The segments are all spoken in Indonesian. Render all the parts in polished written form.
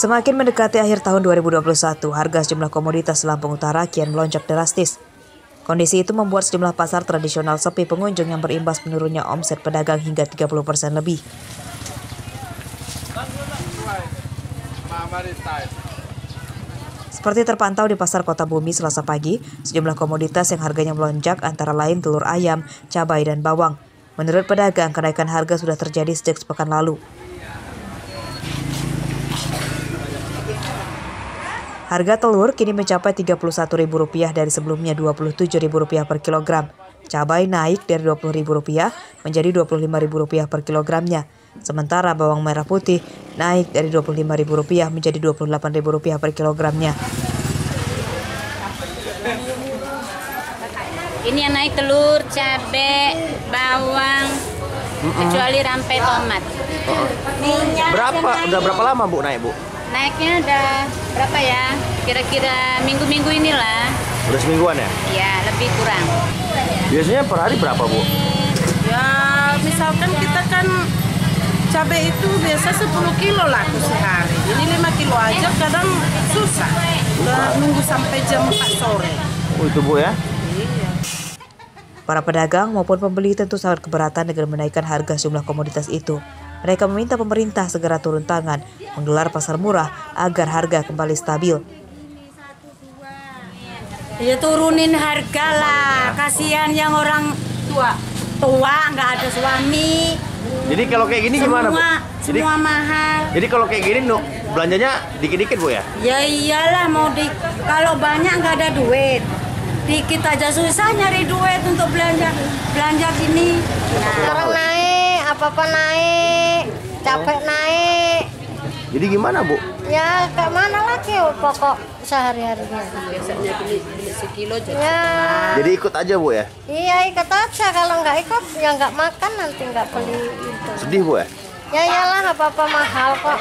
Semakin mendekati akhir tahun 2021, harga sejumlah komoditas Lampung Utara kian melonjak drastis. Kondisi itu membuat sejumlah pasar tradisional sepi pengunjung yang berimbas menurunnya omset pedagang hingga 30% lebih. Seperti terpantau di Pasar Kota Bumi Selasa pagi, sejumlah komoditas yang harganya melonjak antara lain telur ayam, cabai, dan bawang. Menurut pedagang, kenaikan harga sudah terjadi sejak sepekan lalu. Harga telur kini mencapai Rp31.000 dari sebelumnya Rp27.000 per kilogram. Cabai naik dari Rp20.000 menjadi Rp25.000 per kilogramnya. Sementara bawang merah putih naik dari Rp25.000 menjadi Rp28.000 per kilogramnya. Ini yang naik telur, cabai, bawang, kecuali rampai tomat. Udah berapa lama Bu naik Bu? Naiknya udah berapa ya? Kira-kira minggu-minggu inilah. Udah semingguan ya? Iya, lebih kurang. Biasanya per hari berapa Bu? Ya, misalkan kita kan cabai itu biasa 10 kilo lah sehari. Ini 5 kilo aja kadang susah. Udah nunggu sampai jam 4 sore. Oh itu Bu ya? Iya. Para pedagang maupun pembeli tentu sangat keberatan dengan menaikkan harga sejumlah komoditas itu. Mereka meminta pemerintah segera turun tangan, menggelar pasar murah agar harga kembali stabil. Ya turunin harga lah, kasihan yang orang tua nggak ada suami. Jadi kalau kayak gini gimana Bu? Semua mahal. Jadi kalau kayak gini belanjanya dikit-dikit Bu ya? Ya iyalah kalau banyak nggak ada duit. Dikit aja susah nyari duit untuk belanja gini. Sekarang naik, apa-apa naik, capek naik. Jadi gimana Bu? Ya kayak mana lagi pokok sehari-harinya. Biasanya beli sekilo jadi. Ya. Jadi ikut aja Bu ya? Iya ikut aja, kalau nggak ikut ya nggak makan nanti nggak beli itu. Sedih Bu ya? Ya iyalah apa-apa mahal kok.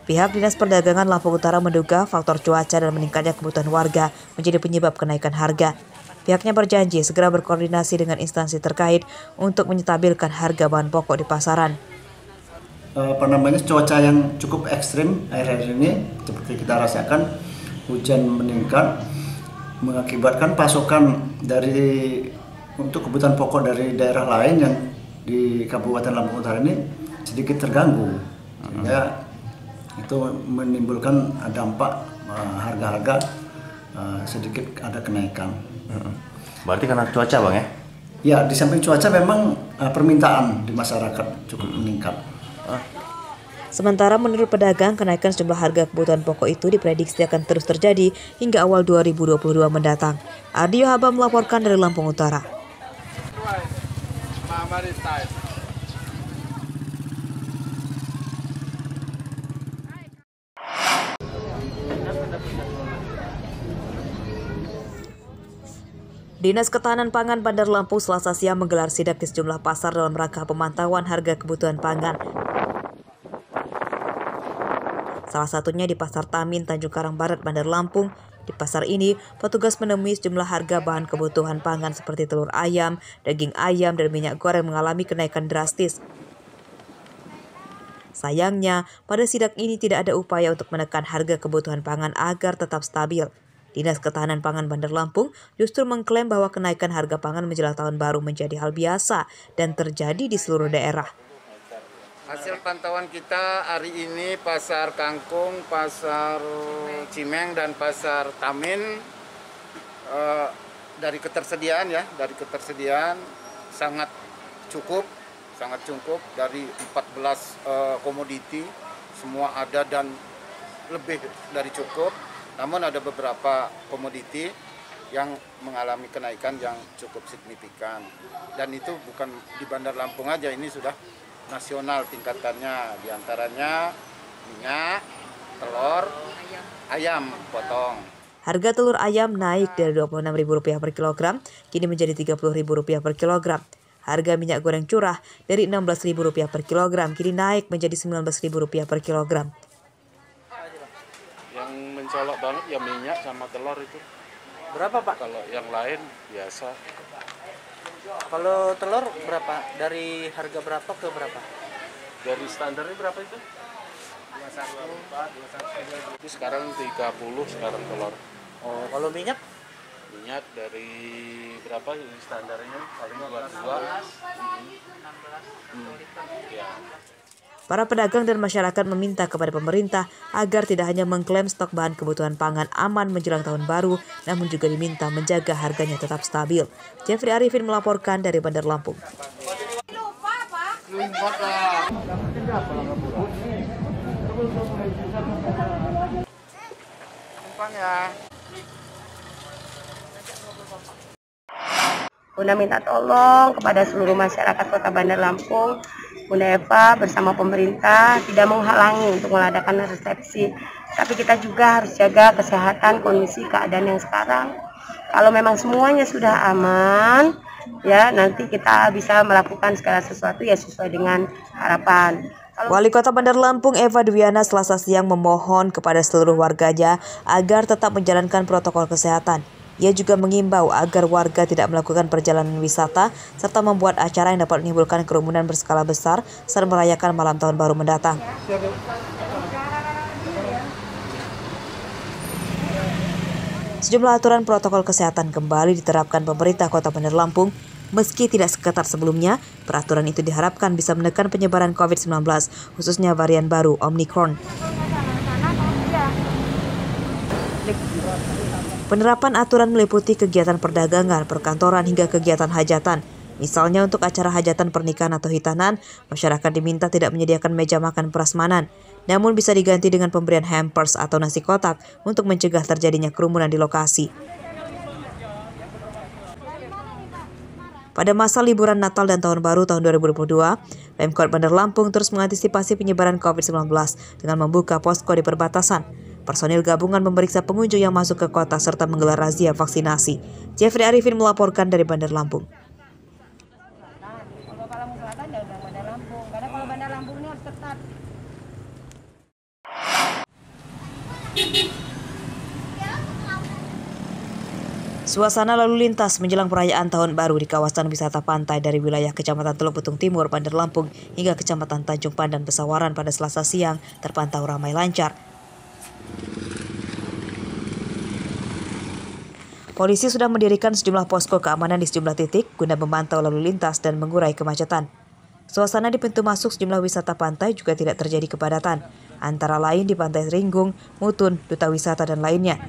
Pihak Dinas Perdagangan Lampung Utara menduga faktor cuaca dan meningkatnya kebutuhan warga menjadi penyebab kenaikan harga. Pihaknya berjanji segera berkoordinasi dengan instansi terkait untuk menstabilkan harga bahan pokok di pasaran. Cuaca yang cukup ekstrim akhir-akhir ini seperti kita rasakan, hujan meningkat mengakibatkan pasokan untuk kebutuhan pokok dari daerah lain yang di Kabupaten Lampung Utara ini sedikit terganggu, sehingga itu menimbulkan dampak harga-harga sedikit ada kenaikan. Berarti karena cuaca Bang ya? Ya, di samping cuaca memang permintaan di masyarakat cukup meningkat. Sementara menurut pedagang, kenaikan sejumlah harga kebutuhan pokok itu diprediksi akan terus terjadi hingga awal 2022 mendatang. Ardio Haba melaporkan dari Lampung Utara. Dinas Ketahanan Pangan Bandar Lampung Selasa siang menggelar sidak di sejumlah pasar dalam rangka pemantauan harga kebutuhan pangan. Salah satunya di Pasar Tamin, Tanjung Karang Barat, Bandar Lampung. Di pasar ini, petugas menemui sejumlah harga bahan kebutuhan pangan seperti telur ayam, daging ayam, dan minyak goreng mengalami kenaikan drastis. Sayangnya, pada sidak ini tidak ada upaya untuk menekan harga kebutuhan pangan agar tetap stabil. Dinas Ketahanan Pangan Bandar Lampung justru mengklaim bahwa kenaikan harga pangan menjelang tahun baru menjadi hal biasa dan terjadi di seluruh daerah. Hasil pantauan kita hari ini Pasar Kangkung, Pasar Cimeng, dan Pasar Tamin dari ketersediaan sangat cukup dari 14 komoditi semua ada dan lebih dari cukup. Namun ada beberapa komoditi yang mengalami kenaikan yang cukup signifikan. Dan itu bukan di Bandar Lampung aja, ini sudah nasional tingkatannya. Di antaranya minyak, telur, ayam potong. Harga telur ayam naik dari Rp26.000 per kilogram, kini menjadi Rp30.000 per kilogram. Harga minyak goreng curah dari Rp16.000 per kilogram, kini naik menjadi Rp19.000 per kilogram. Yang mencolok banget ya minyak sama telur itu. Berapa Pak? Kalau yang lain biasa. Kalau telur berapa? Dari harga berapa ke berapa? Dari standarnya berapa itu? Itu sekarang 30 sekarang telur. Oh, kalau minyak? Minyak dari berapa ini standarnya? Paling 22. Ya. Para pedagang dan masyarakat meminta kepada pemerintah agar tidak hanya mengklaim stok bahan kebutuhan pangan aman menjelang tahun baru, namun juga diminta menjaga harganya tetap stabil. Jeffrey Arifin melaporkan dari Bandar Lampung. Bunda minta tolong kepada seluruh masyarakat Kota Bandar Lampung, Bunda Eva bersama pemerintah tidak menghalangi untuk mengadakan resepsi. Tapi kita juga harus jaga kesehatan, kondisi keadaan yang sekarang. Kalau memang semuanya sudah aman, ya nanti kita bisa melakukan segala sesuatu ya sesuai dengan harapan. Wali Kota Bandar Lampung Eva Dwiana Selasa siang memohon kepada seluruh warganya agar tetap menjalankan protokol kesehatan. Ia juga mengimbau agar warga tidak melakukan perjalanan wisata serta membuat acara yang dapat menimbulkan kerumunan berskala besar saat merayakan malam tahun baru mendatang. Sejumlah aturan protokol kesehatan kembali diterapkan pemerintah Kota Bandar Lampung. Meski tidak seketat sebelumnya, peraturan itu diharapkan bisa menekan penyebaran COVID-19, khususnya varian baru Omicron. Penerapan aturan meliputi kegiatan perdagangan, perkantoran hingga kegiatan hajatan. Misalnya untuk acara hajatan pernikahan atau hitanan, masyarakat diminta tidak menyediakan meja makan prasmanan, namun bisa diganti dengan pemberian hampers atau nasi kotak untuk mencegah terjadinya kerumunan di lokasi. Pada masa liburan Natal dan Tahun Baru tahun 2022, Pemkot Bandar Lampung terus mengantisipasi penyebaran COVID-19 dengan membuka posko di perbatasan. Personil gabungan memeriksa pengunjung yang masuk ke kota serta menggelar razia vaksinasi. Jeffrey Arifin melaporkan dari Bandar Lampung. Suasana lalu lintas menjelang perayaan Tahun Baru di kawasan wisata pantai dari wilayah Kecamatan Teluk Betung Timur, Bandar Lampung hingga Kecamatan Tanjung Pandan, Pesawaran pada Selasa siang terpantau ramai lancar. Polisi sudah mendirikan sejumlah posko keamanan di sejumlah titik guna memantau lalu lintas dan mengurai kemacetan. Suasana di pintu masuk sejumlah wisata pantai juga tidak terjadi kepadatan, antara lain di Pantai Ringgung, Mutun, Duta Wisata, dan lainnya.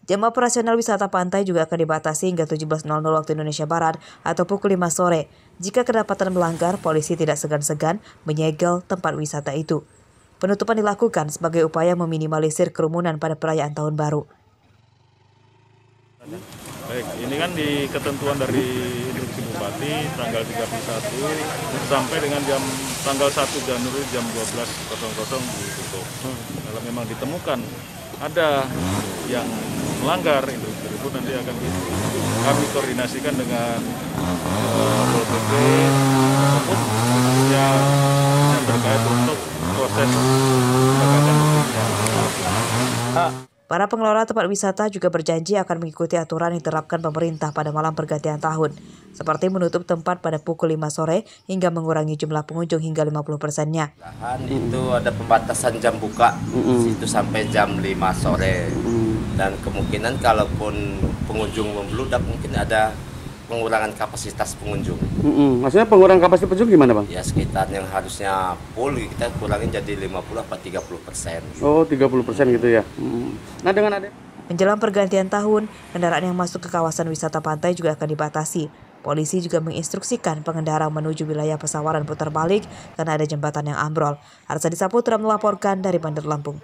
Jam operasional wisata pantai juga akan dibatasi hingga 17.00 waktu Indonesia Barat atau pukul 5 sore. Jika kedapatan melanggar, polisi tidak segan-segan menyegel tempat wisata itu. Penutupan dilakukan sebagai upaya meminimalisir kerumunan pada perayaan Tahun Baru. Baik, ini kan di ketentuan dari Instruksi Bupati tanggal 31 sampai dengan tanggal 1 Januari jam 12.00 ditutup. Kalau memang ditemukan ada yang melanggar instruksi tersebut, nanti akan kami koordinasikan dengan Pol PP ataupun yang terkait untuk proses penegakan hukumnya. Para pengelola tempat wisata juga berjanji akan mengikuti aturan yang diterapkan pemerintah pada malam pergantian tahun, seperti menutup tempat pada pukul 5 sore hingga mengurangi jumlah pengunjung hingga 50%-nya. Itu ada pembatasan jam buka, itu sampai jam 5 sore. Dan kemungkinan kalaupun pengunjung membludak mungkin ada pengurangan kapasitas pengunjung. Maksudnya pengurangan kapasitas pengunjung gimana, Bang? Ya sekitar yang harusnya full kita kurangin jadi 50-30%. Oh, 30% gitu ya. Nah, dengan ada menjelang pergantian tahun, kendaraan yang masuk ke kawasan wisata pantai juga akan dibatasi. Polisi juga menginstruksikan pengendara menuju wilayah Pesawaran putar balik karena ada jembatan yang ambrol. Arsadi Saputra melaporkan dari Bandar Lampung.